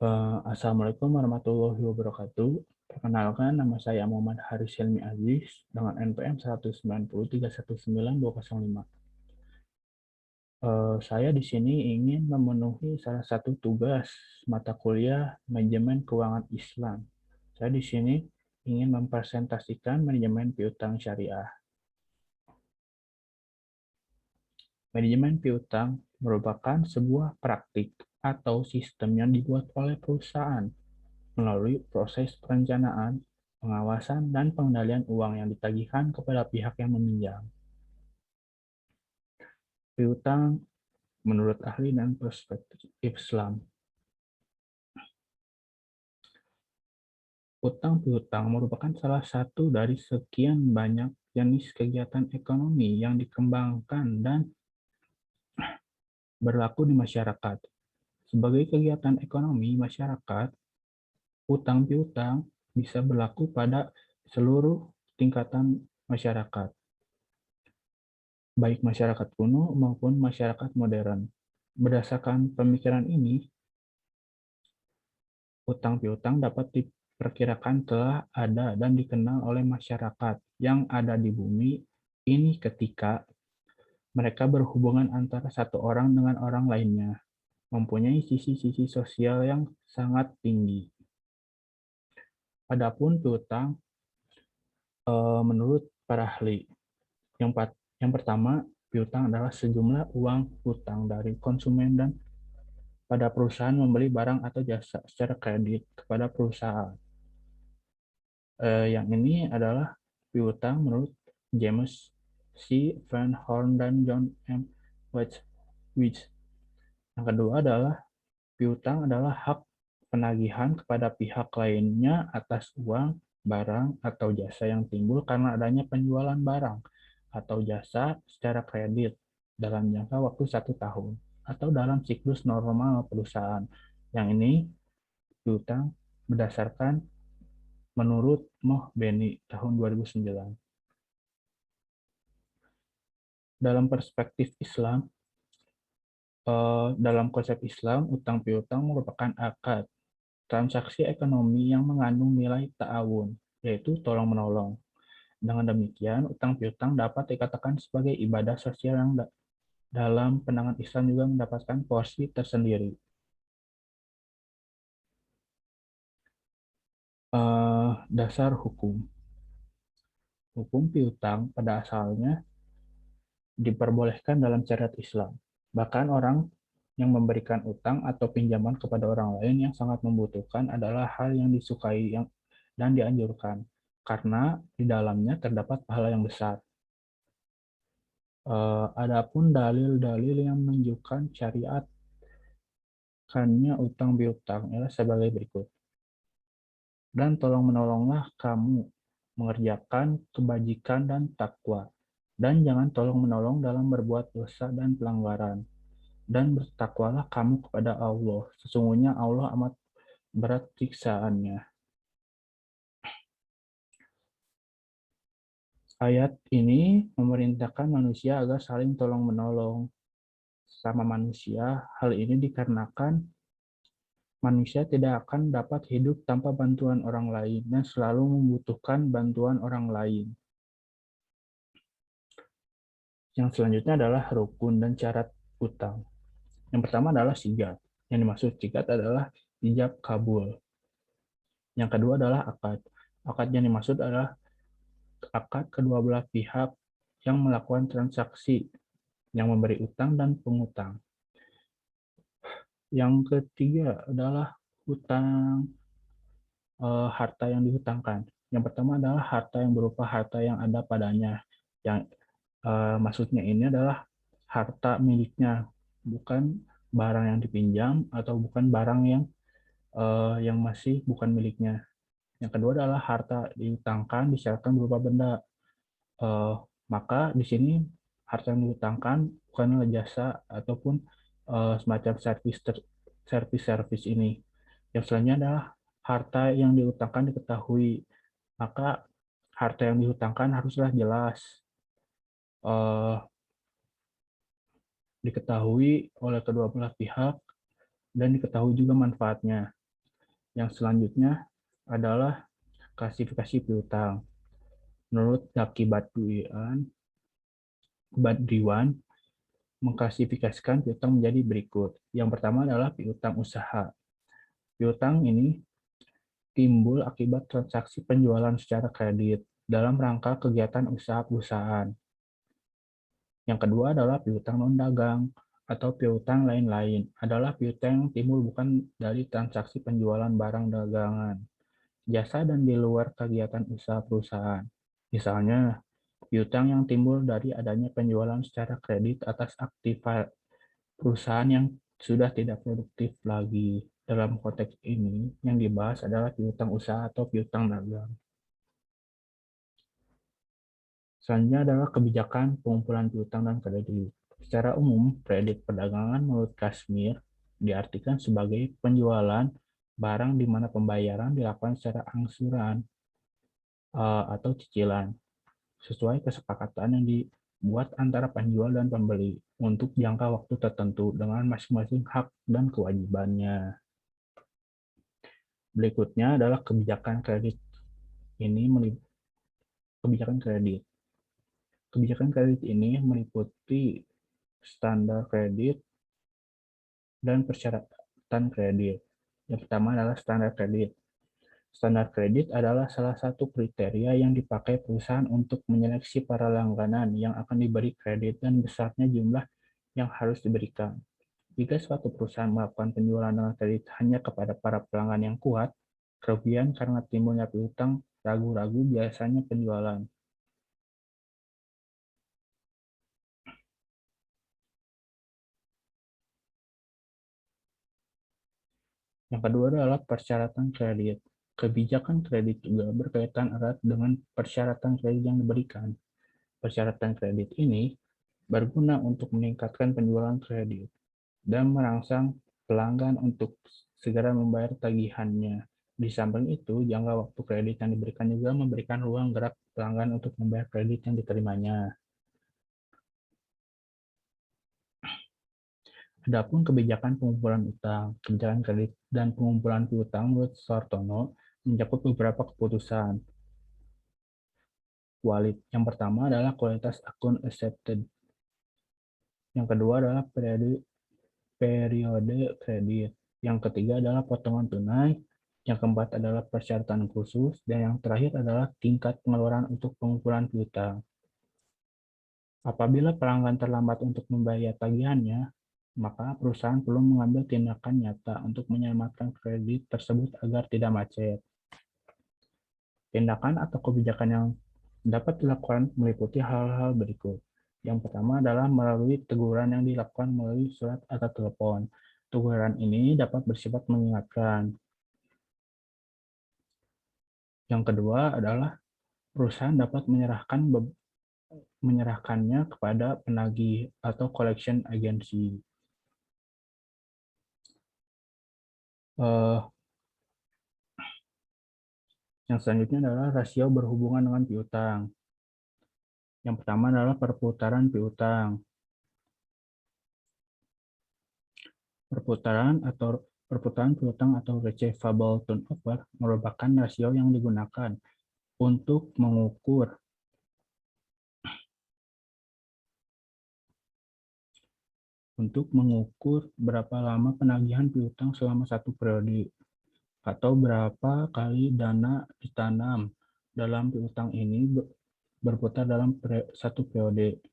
Assalamualaikum warahmatullahi wabarakatuh. Perkenalkan, nama saya Muhammad Haris Helmi Aziz dengan NPM 190319205. Saya di sini ingin memenuhi salah satu tugas mata kuliah Manajemen Keuangan Islam. Saya di sini ingin mempresentasikan manajemen piutang syariah. Manajemen piutang merupakan sebuah praktik atau sistem yang dibuat oleh perusahaan melalui proses perencanaan, pengawasan, dan pengendalian uang yang ditagihkan kepada pihak yang meminjam. Piutang menurut ahli dan perspektif Islam. Utang piutang merupakan salah satu dari sekian banyak jenis kegiatan ekonomi yang dikembangkan dan berlaku di masyarakat. Sebagai kegiatan ekonomi masyarakat, utang piutang bisa berlaku pada seluruh tingkatan masyarakat, baik masyarakat kuno maupun masyarakat modern. Berdasarkan pemikiran ini, utang piutang dapat diperkirakan telah ada dan dikenal oleh masyarakat yang ada di bumi ini ketika mereka berhubungan antara satu orang dengan orang lainnya, mempunyai sisi-sisi sosial yang sangat tinggi. Adapun piutang, menurut para ahli, yang pertama, piutang adalah sejumlah uang hutang dari konsumen dan pada perusahaan membeli barang atau jasa secara kredit kepada perusahaan. Yang ini adalah piutang menurut James C. Van Horn dan John M. Wedge. Yang kedua adalah piutang adalah hak penagihan kepada pihak lainnya atas uang, barang, atau jasa yang timbul karena adanya penjualan barang atau jasa secara kredit dalam jangka waktu 1 tahun atau dalam siklus normal perusahaan. Yang ini piutang berdasarkan menurut Moh Beni tahun 2009. Dalam perspektif Islam, dalam konsep Islam, utang piutang merupakan akad transaksi ekonomi yang mengandung nilai ta'awun, yaitu tolong-menolong. Dengan demikian, utang piutang dapat dikatakan sebagai ibadah sosial yang dalam pandangan Islam juga mendapatkan porsi tersendiri. Dasar hukum. Hukum piutang pada asalnya diperbolehkan dalam syariat Islam. Bahkan orang yang memberikan utang atau pinjaman kepada orang lain yang sangat membutuhkan adalah hal yang disukai dan dianjurkan, karena di dalamnya terdapat pahala yang besar. Adapun dalil-dalil yang menunjukkan syariatkannya utang piutang ialah sebagai berikut. Dan tolong-menolonglah kamu mengerjakan kebajikan dan takwa, dan jangan tolong-menolong dalam berbuat dosa dan pelanggaran. Dan bertakwalah kamu kepada Allah, sesungguhnya Allah amat berat siksaannya. Ayat ini memerintahkan manusia agar saling tolong-menolong sama manusia. Hal ini dikarenakan manusia tidak akan dapat hidup tanpa bantuan orang lain dan selalu membutuhkan bantuan orang lain. Yang selanjutnya adalah rukun dan syarat utang. Yang pertama adalah sigat. Yang dimaksud sigat adalah ijab kabul. Yang kedua adalah akad. Akad yang dimaksud adalah akad kedua belah pihak yang melakukan transaksi, yang memberi utang dan pengutang. Yang ketiga adalah hutang, harta yang dihutangkan. Yang pertama adalah harta yang berupa harta yang ada padanya. Yang maksudnya ini adalah harta miliknya, bukan barang yang dipinjam atau bukan barang yang masih bukan miliknya. Yang kedua adalah harta dihutangkan disyaratkan berupa benda. Eh, Maka di sini harta yang dihutangkan bukanlah jasa ataupun semacam servis ini. Yang selanjutnya adalah harta yang dihutangkan diketahui. Maka harta yang dihutangkan haruslah jelas, eh, diketahui oleh kedua belah pihak, dan diketahui juga manfaatnya. Yang selanjutnya adalah klasifikasi piutang. Menurut Zaki Badriwan, mengklasifikasikan piutang menjadi berikut. Yang pertama adalah piutang usaha. Piutang ini timbul akibat transaksi penjualan secara kredit dalam rangka kegiatan usaha perusahaan. Yang kedua adalah piutang non-dagang atau piutang lain-lain. Adalah piutang yang timbul bukan dari transaksi penjualan barang dagangan, jasa dan di luar kegiatan usaha perusahaan. Misalnya, piutang yang timbul dari adanya penjualan secara kredit atas aktiva perusahaan yang sudah tidak produktif lagi. Dalam konteks ini, yang dibahas adalah piutang usaha atau piutang dagang. Selanjutnya adalah kebijakan pengumpulan piutang dan kredit. Secara umum, kredit perdagangan menurut Kashmir diartikan sebagai penjualan barang di mana pembayaran dilakukan secara angsuran atau cicilan, sesuai kesepakatan yang dibuat antara penjual dan pembeli untuk jangka waktu tertentu dengan masing-masing hak dan kewajibannya. Berikutnya adalah kebijakan kredit. Ini kebijakan kredit. Kebijakan kredit ini meliputi standar kredit dan persyaratan kredit. Yang pertama adalah standar kredit. Standar kredit adalah salah satu kriteria yang dipakai perusahaan untuk menyeleksi para langganan yang akan diberi kredit dan besarnya jumlah yang harus diberikan. Jika suatu perusahaan melakukan penjualan dengan kredit hanya kepada para pelanggan yang kuat, kerugian karena timbulnya piutang ragu-ragu biasanya penjualan. Yang kedua adalah persyaratan kredit. Kebijakan kredit juga berkaitan erat dengan persyaratan kredit yang diberikan. Persyaratan kredit ini berguna untuk meningkatkan penjualan kredit dan merangsang pelanggan untuk segera membayar tagihannya. Di samping itu, jangka waktu kredit yang diberikan juga memberikan ruang gerak pelanggan untuk membayar kredit yang diterimanya. Adapun kebijakan pengumpulan utang, kebijakan kredit, dan pengumpulan piutang menurut Sartono mencakup beberapa keputusan. Yang pertama adalah kualitas akun accepted. Yang kedua adalah periode kredit. Yang ketiga adalah potongan tunai. Yang keempat adalah persyaratan khusus. Dan yang terakhir adalah tingkat pengeluaran untuk pengumpulan piutang. Apabila pelanggan terlambat untuk membayar tagihannya, maka perusahaan perlu mengambil tindakan nyata untuk menyelamatkan kredit tersebut agar tidak macet. Tindakan atau kebijakan yang dapat dilakukan meliputi hal-hal berikut. Yang pertama adalah melalui teguran yang dilakukan melalui surat atau telepon. Teguran ini dapat bersifat mengingatkan. Yang kedua adalah perusahaan dapat menyerahkannya kepada penagih atau collection agency. Yang selanjutnya adalah rasio berhubungan dengan piutang. Yang pertama adalah perputaran piutang. Perputaran piutang atau receivable turnover merupakan rasio yang digunakan untuk mengukur berapa lama penagihan piutang selama satu periode atau berapa kali dana ditanam dalam piutang ini berputar dalam satu periode.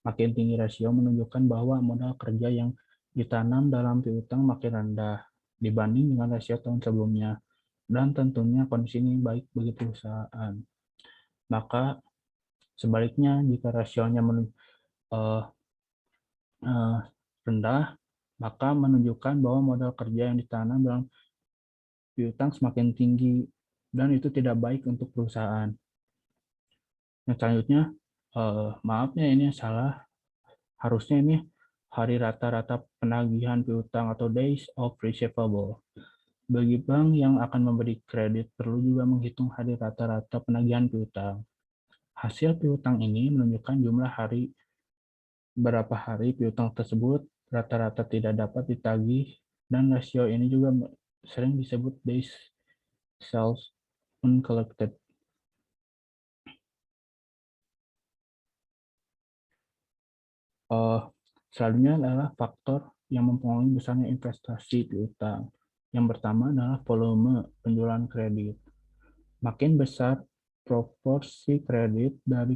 Makin tinggi rasio menunjukkan bahwa modal kerja yang ditanam dalam piutang makin rendah dibanding dengan rasio tahun sebelumnya, dan tentunya kondisi ini baik bagi perusahaan. Maka sebaliknya, jika rasionya rendah, maka menunjukkan bahwa modal kerja yang ditanam dalam piutang semakin tinggi, dan itu tidak baik untuk perusahaan. Yang selanjutnya, maafnya ini salah, harusnya ini hari rata-rata penagihan piutang atau days of receivable. Bagi bank yang akan memberi kredit perlu juga menghitung hari rata-rata penagihan piutang. Hasil piutang ini menunjukkan jumlah hari berapa hari piutang tersebut rata-rata tidak dapat ditagih, dan rasio ini juga sering disebut days sales uncollected. Selanjutnya adalah faktor yang mempengaruhi besarnya investasi piutang. Yang pertama adalah volume penjualan kredit. Makin besar proporsi kredit dari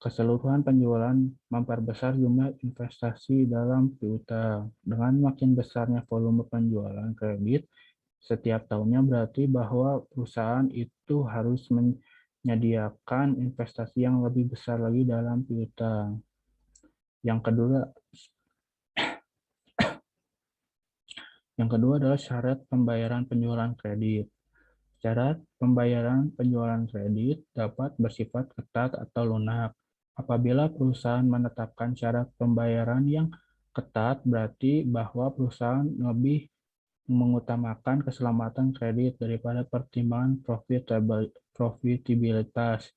keseluruhan penjualan memperbesar jumlah investasi dalam piutang. Dengan makin besarnya volume penjualan kredit setiap tahunnya berarti bahwa perusahaan itu harus menyediakan investasi yang lebih besar lagi dalam piutang. Yang kedua adalah syarat pembayaran penjualan kredit. Syarat pembayaran penjualan kredit dapat bersifat ketat atau lunak. Apabila perusahaan menetapkan syarat pembayaran yang ketat, berarti bahwa perusahaan lebih mengutamakan keselamatan kredit daripada pertimbangan profitabilitas.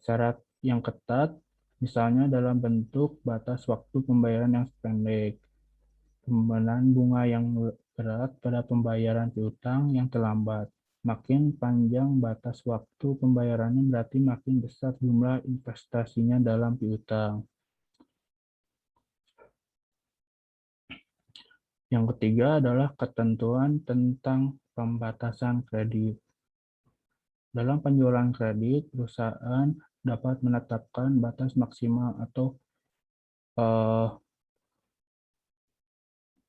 Syarat yang ketat misalnya dalam bentuk batas waktu pembayaran yang pendek, pembenaran bunga yang berat pada pembayaran piutang yang terlambat. Makin panjang batas waktu pembayarannya berarti makin besar jumlah investasinya dalam piutang. Yang ketiga adalah ketentuan tentang pembatasan kredit. Dalam penjualan kredit, perusahaan dapat menetapkan batas maksimal atau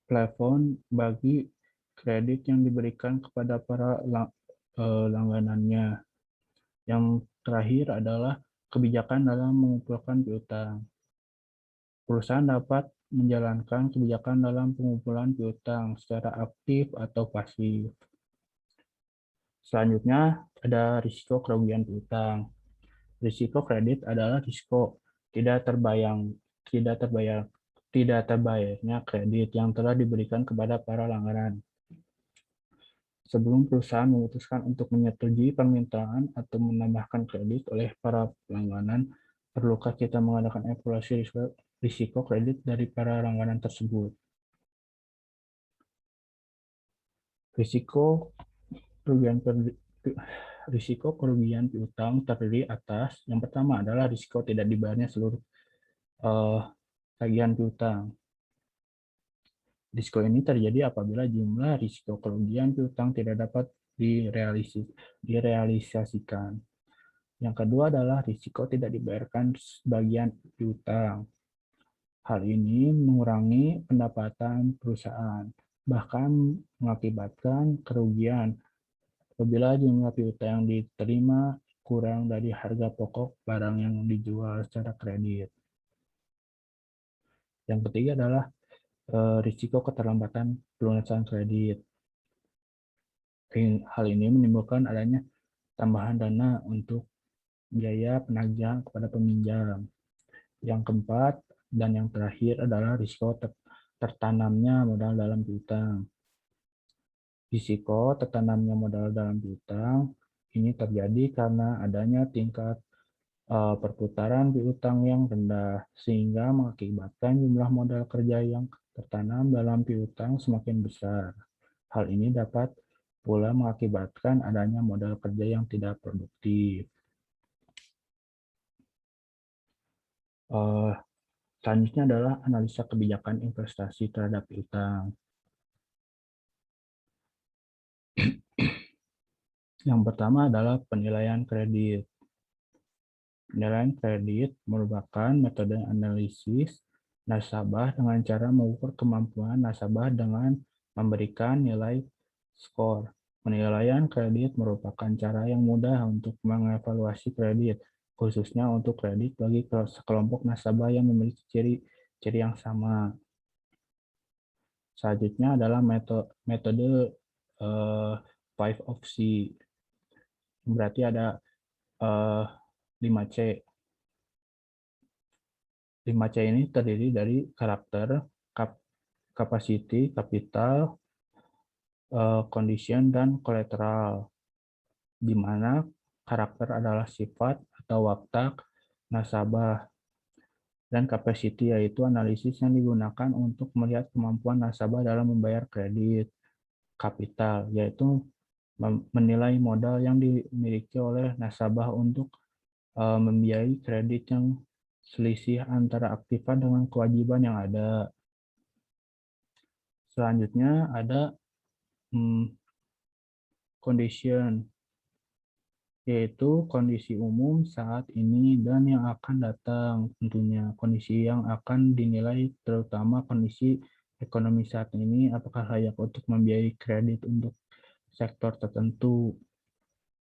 plafon bagi kredit yang diberikan kepada para langganannya. Yang terakhir adalah kebijakan dalam mengumpulkan piutang. Perusahaan dapat menjalankan kebijakan dalam pengumpulan piutang secara aktif atau pasif. Selanjutnya ada risiko kerugian piutang. Risiko kredit adalah risiko tidak terbayarnya kredit yang telah diberikan kepada para langganan. Sebelum perusahaan memutuskan untuk menyetujui permintaan atau menambahkan kredit oleh para langganan, perlukah kita mengadakan evaluasi risiko kredit dari para langganan tersebut? Risiko kerugian piutang terdiri atas yang pertama adalah risiko tidak dibayarnya seluruh tagihan piutang. Risiko ini terjadi apabila jumlah risiko kerugian piutang tidak dapat direalisasikan. Yang kedua adalah risiko tidak dibayarkan sebagian piutang. Hal ini mengurangi pendapatan perusahaan, bahkan mengakibatkan kerugian apabila jumlah piutang yang diterima kurang dari harga pokok barang yang dijual secara kredit. Yang ketiga adalah risiko keterlambatan pelunasan kredit. Hal ini menimbulkan adanya tambahan dana untuk biaya penagihan kepada peminjam. Yang keempat dan yang terakhir adalah risiko tertanamnya modal dalam piutang. Risiko tertanamnya modal dalam piutang ini terjadi karena adanya tingkat perputaran piutang yang rendah, sehingga mengakibatkan jumlah modal kerja yang tertanam dalam piutang semakin besar. Hal ini dapat pula mengakibatkan adanya modal kerja yang tidak produktif. Selanjutnya adalah analisa kebijakan investasi terhadap piutang. Yang pertama adalah penilaian kredit. Penilaian kredit merupakan metode analisis nasabah dengan cara mengukur kemampuan nasabah dengan memberikan nilai skor. Penilaian kredit merupakan cara yang mudah untuk mengevaluasi kredit, khususnya untuk kredit bagi sekelompok nasabah yang memiliki ciri yang sama. Selanjutnya adalah metode 5 of C. Berarti ada 5C. 5C ini terdiri dari karakter, capacity, capital, condition, dan collateral, di mana karakter adalah sifat atau watak nasabah, dan capacity yaitu analisis yang digunakan untuk melihat kemampuan nasabah dalam membayar kredit. kapital, yaitu menilai modal yang dimiliki oleh nasabah untuk membiayai kredit yang selisih antara aktiva dengan kewajiban yang ada. Selanjutnya ada condition, yaitu kondisi umum saat ini dan yang akan datang. Tentunya kondisi yang akan dinilai terutama kondisi ekonomi saat ini, apakah layak untuk membiayai kredit untuk sektor tertentu.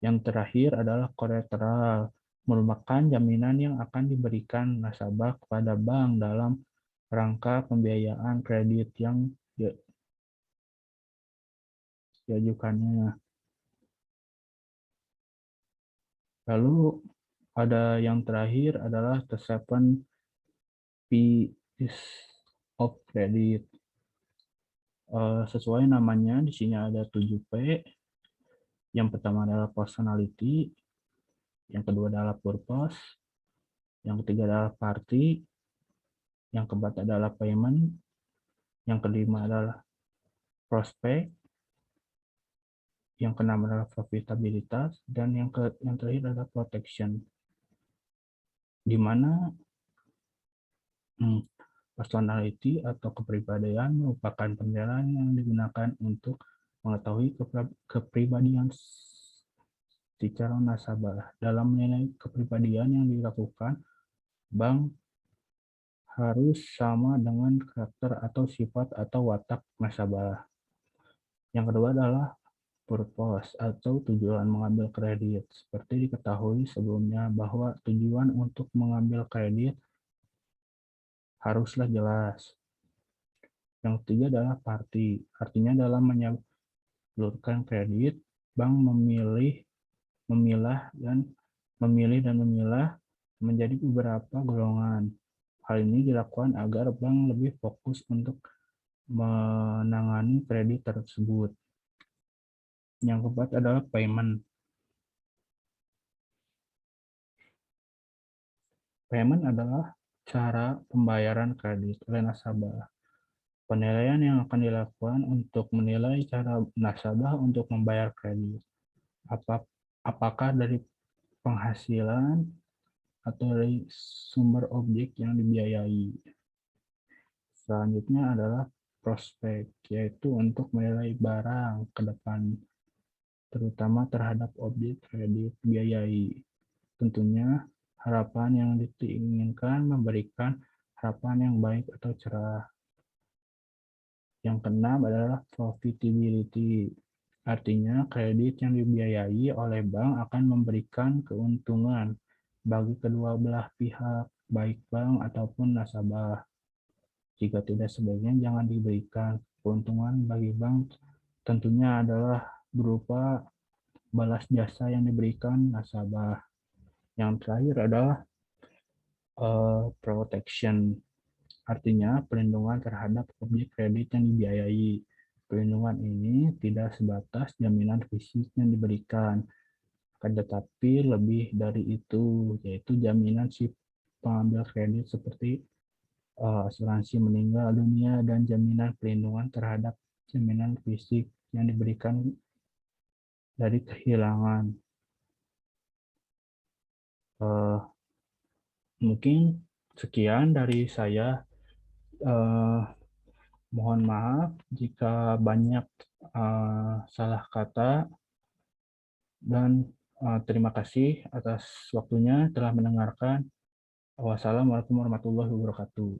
Yang terakhir adalah kolateral, merupakan jaminan yang akan diberikan nasabah kepada bank dalam rangka pembiayaan kredit yang diajukannya. Lalu ada yang terakhir adalah the 7 P's of credit. Sesuai namanya, di sini ada 7 P. Yang pertama adalah personality, yang kedua adalah purpose, yang ketiga adalah party, yang keempat adalah payment, yang kelima adalah prospect, yang keenam adalah profitabilitas, dan yang terakhir adalah protection. Di mana personality atau kepribadian merupakan penilaian yang digunakan untuk mengetahui kepribadian si calon nasabah. Dalam menilai kepribadian yang dilakukan, bank harus sama dengan karakter atau sifat atau watak nasabah. Yang kedua adalah purpose atau tujuan mengambil kredit. Seperti diketahui sebelumnya bahwa tujuan untuk mengambil kredit haruslah jelas. Yang ketiga adalah party. Artinya dalam menyalurkan kredit, bank memilah dan memilah menjadi beberapa golongan. Hal ini dilakukan agar bank lebih fokus untuk menangani kredit tersebut. Yang keempat adalah payment. Payment adalah cara pembayaran kredit oleh nasabah. Penilaian yang akan dilakukan untuk menilai cara nasabah untuk membayar kredit. Apakah dari penghasilan atau dari sumber objek yang dibiayai. Selanjutnya adalah prospek, yaitu untuk menilai barang ke depan, terutama terhadap objek kredit biayai. Tentunya harapan yang diinginkan memberikan harapan yang baik atau cerah. Yang keenam adalah profitability. Artinya kredit yang dibiayai oleh bank akan memberikan keuntungan bagi kedua belah pihak, baik bank ataupun nasabah. Jika tidak, sebaiknya jangan diberikan. Keuntungan bagi bank tentunya adalah berupa balas jasa yang diberikan nasabah. Yang terakhir adalah protection. Artinya perlindungan terhadap objek kredit yang dibiayai. Perlindungan ini tidak sebatas jaminan fisik yang diberikan, akan tetapi lebih dari itu, yaitu jaminan si pengambil kredit seperti asuransi meninggal dunia dan jaminan perlindungan terhadap jaminan fisik yang diberikan dari kehilangan. Mungkin sekian dari saya. Mohon maaf jika banyak salah kata, dan terima kasih atas waktunya telah mendengarkan. Wassalamualaikum warahmatullahi wabarakatuh.